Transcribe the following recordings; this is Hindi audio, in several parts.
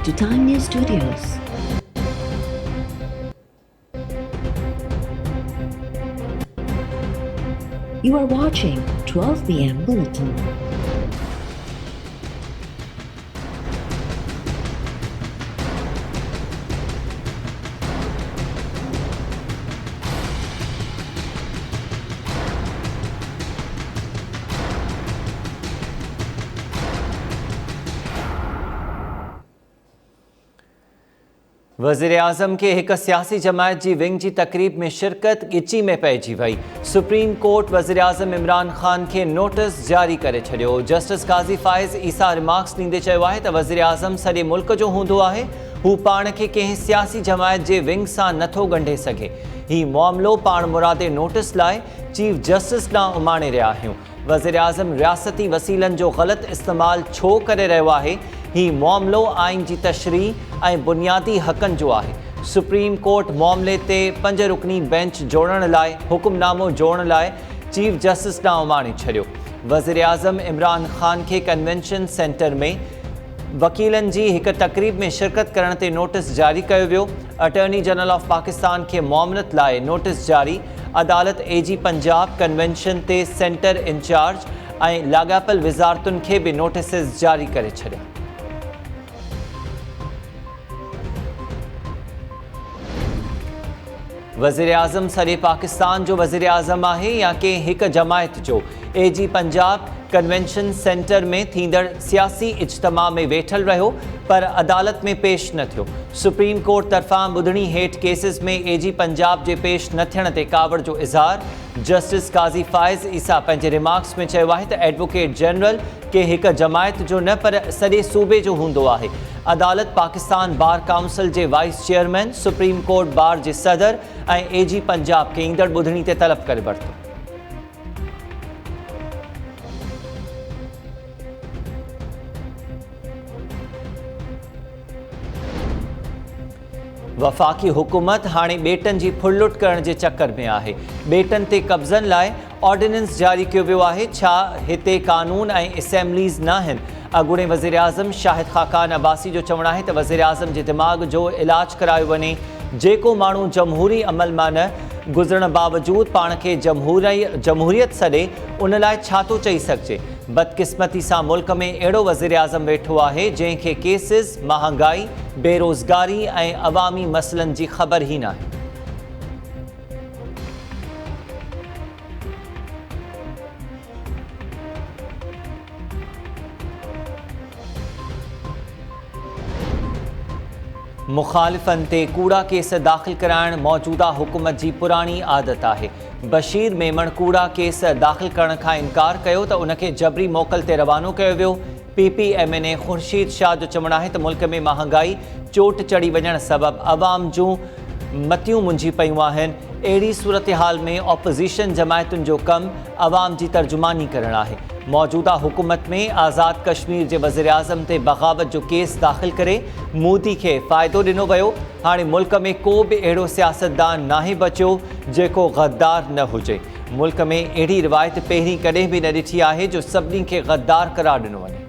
to Time News Studios. You are watching 12 p.m. Bulletin. वज़ीर-ए-आज़म के एक सियासी जमायत जी विंग जी तकरीब में शिरकत गिची में पइजी वई। सुप्रीम कोर्ट वज़ीर-ए-आज़म इमरान खान के नोटिस जारी करे छॾियो। जस्टिस काज़ी फ़ाइज़ ईसा रिमार्क्स ॾींदे चयो आहे त वज़ीर-ए-आज़म सॼे मुल्क जो हूंदो आहे, हू पाण खे कंहिं सियासी जमायत जे विंग सां नथो ॻंढे सघे। हीउ मामिलो पाण मुरादे नोटिस लाइ चीफ जस्टिस ॾांहुं उमाणे रहिया आहियूं। वज़ीर-ए-आज़म रियासती वसीलनि जो ग़लति इस्तेमालु छो करे रहियो आहे? ही मामिलो आइन जी तशरीह ऐं बुनियादी हक़नि जो आहे। सुप्रीम कोर्ट मामले ते 5 रुकनी बेंच जोड़ण लाइ हुकुमनामो जोड़ण लाइ चीफ जस्टिस ॾांहुं उमाणे छॾियो। वज़ीर-ए-आज़म इमरान खान खे कन्वेंशन सेंटर में वकीलनि जी हिक तकरीब में शिरकत करण ते नोटिस जारी कयो वियो। अटॉर्नी जनरल ऑफ पाकिस्तान खे मुआमलत लाइ नोटिस जारी। अदालत एजी पंजाब कन्वेंशन ते सेंटर इंचार्ज ऐं लाॻापियल विज़ारतुनि खे बि नोटिसिस जारी करे छॾिया। वज़ीर-ए-आज़म सॼे पाकिस्तान जो वज़ीर-ए-आज़म आहे या कंहिं हिक जमायत जो? एजी पंजाब कन्वेंशन सेंटर में थींदड़ सियासी इज्तिमा में वेठल रहियो पर अदालत में पेश न थियो। सुप्रीम कोर्ट तरफ़ां ॿुधणी हेठि केसिस में एजी पंजाब जे पेश न थियण ते कावड़ जो इज़हार। जस्टिस काज़ी फ़ाइज़ ईसा पंहिंजे रिमार्क्स में चयो आहे त एडवोकेट जनरल के हिक जमायत जो न पर सॼे सूबे जो हूंदो आहे। अदालत पाकिस्तान बार काउंसिल जे vice chairman, supreme court bar जे सदर ऐं एजी पंजाब खे ईंदड़ ॿुधणी ते तलब करे वरितो। वफ़ाक़ी हुकूमत हाणे ॿेटनि जी फुड़लुट करण जे चक्कर में आहे। ॿेटनि ते कब्ज़नि लाइ ऑर्डिनेंस जारी कयो वियो आहे। छा हिते कानून ऐं असेंबलीज़ न आहिनि? अॻूणे वज़ीर-ए-आज़म शाहिद ख़ाक़ान अब्बासी जो चवणु आहे त वज़ीर-ए-आज़म जे दिमाग़ जो इलाज करायो वञे। जेको माण्हू जमहूरी अमल मां न गुज़रण बावजूदु पाण खे जमहूरियत सॾे, उन लाइ छा थो चई सघिजे? बदकिस्मती सां मुल्क में अहिड़ो वज़ीर-ए-आज़म वेठो आहे जंहिंखे केसिस, महांगाई, बेरोज़गारी ऐं अवामी मसइलनि जी ख़बर ई न आहे। मुखालिफ़नि ते कूड़ा केस दाख़िल कराइण मौजूदा हुकूमत जी पुराणी आदत आहे। बशीर मेमण कूड़ा केस दाख़िल करण खां इनकार कयो त उनखे जबरी मोकल ते रवानो कयो वियो। PPMNA ख़ुर्शीद शाह जो चवणु आहे त मुल्क में महांगाई चोट चढ़ी वञण सबबि अवाम जूं मतियूं मुंझी पयूं आहिनि। अहिड़ी सूरत हाल में ऑपोज़िशन जमायतुनि जो कमु अवाम जी तर्जुमानी करणु आहे। मौजूदा हुकूमत में आज़ाद कश्मीर जे वज़ीर-ए-आज़म ते बग़ावत जो केस दाख़िल करे मोदी खे फ़ाइदो ॾिनो वियो। हाणे मुल्क में को बि अहिड़ो सियासतदान नाहे बचियो जेको गद्दार न हुजे। मुल्क में अहिड़ी रिवायत पहिरीं कॾहिं बि न ॾिठी आहे जो सभिनी खे गद्दार करार ॾिनो वञे।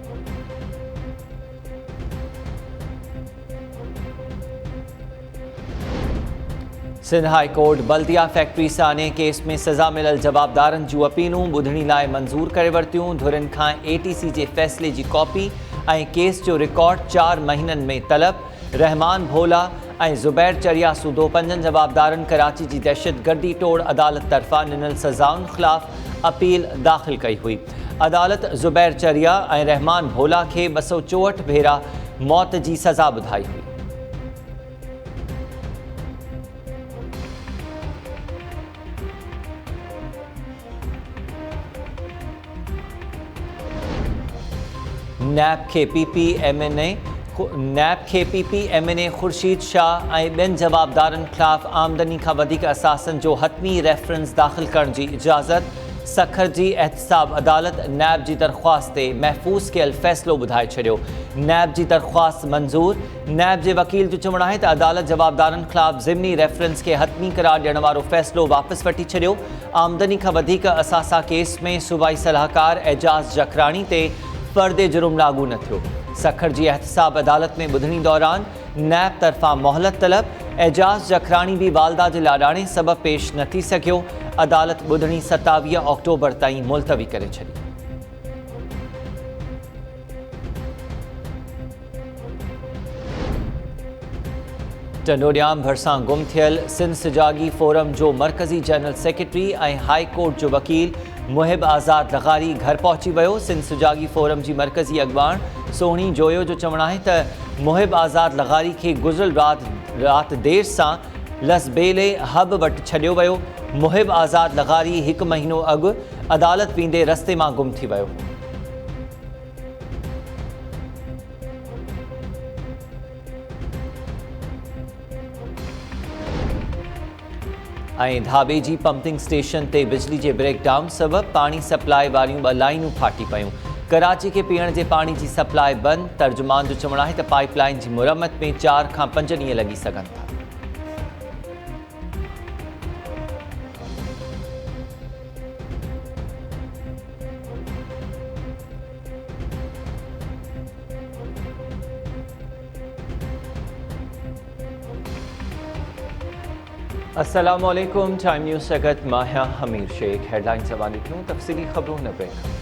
सिंध हाई कोर्ट बल्दिया फैक्ट्री साने केस में सज़ा मिलल जवाबदारनि जूं अपीलूं ॿुधणी लाइ मंज़ूर करे वरितियूं। धुरिन खां ATC जे फ़ैसिले जी कॉपी ऐं केस जो रिकॉर्ड 4 महीननि में तलब। रहमान भोला ऐं ज़ुबैर चरिया सूदो 5 जवाबदारनि कराची जी दहशतगर्दी तोड़ अदालत तरफ़ां ॾिनल सज़ाउनि ख़िलाफ़ अपील दाख़िल कई हुई। अदालत ज़ुबैर चरिया ऐं रहमान भोला खे 264 भेरा मौत जी सज़ा ॿुधाई हुई। नैब खे PPMNA ख़ुर्शीद शाह ऐं ॿियनि जवाबदारनि ख़िलाफ़ आमदनी खां वधीक असासनि जो हतमी रेफरेंस दाख़िल करण जी इजाज़त। सखर जी एहतसाब अदालत नैब जी दरख़्वास्त ते महफ़ूज़ कयल फ़ैसिलो ॿुधाए छॾियो। नैब जी दरख़्वास्त मंज़ूर। नैब जे वकील जो चवणु आहे त अदालत जवाबदारनि ख़िलाफ़ ज़िमनी रेफरेंस खे हतमी करार ॾियण वारो फ़ैसिलो वापसि वठी छॾियो। आमदनी खां वधीक असासा केस में सूबाई सलाहकार एजाज़ जखराणी ते फ़र्द जुर्म लागू न थियो। सखर जी एहतसाब अदालत में ॿुधणी दौरान नैब तरफ़ां मोहलत तलब। एजाज़ जखरानी भी वालदा जे लाॾाणे सबब पेश न थी सघियो। अदालत ॿुधणी 27 ऑक्टोबर ताईं मुलतवी करे छॾी। टंडोडियाम भरिसां गुम थियल सिंध सिजागी फोरम जो मरकज़ी जनरल सेक्रेटरी ऐं हाई कोर्ट जो वकील मुहिब आज़ाद लग़ारी घर पहुची वियो। सिंध सिजागी फोरम जी मरकज़ी अॻवान सोहिणी जोयो जो चवणु आहे त मुहिब आज़ाद लग़ारी खे गुज़िरियल राति देर सां लसबेले हब वटि छॾियो वियो। मुहिब आज़ाद लग़ारी 1 महीनो अॻु अदालत वेंदे रस्ते मां गुम थी वियो। ऐं धाबे जी पंपिंग स्टेशन ते बिजली जे ब्रेकडाउन सबब पाणी सप्लाई वारियूं 2 लाइनूं फाटी पयूं। कराची खे पीअण जे पाणी जी सप्लाई बंदि। तर्जुमान जो चवणु आहे त पाइपलाइन जी मुरमत में 4 खां 5 ॾींहं लॻी सघनि था। अस्सलामुअलैकुम। टाइम न्यूज़ जगत माहिया हमीर शेख। हेडलाइन सवाल ॾिठियूं तफ़सीली ख़बरूं न ब्रेक।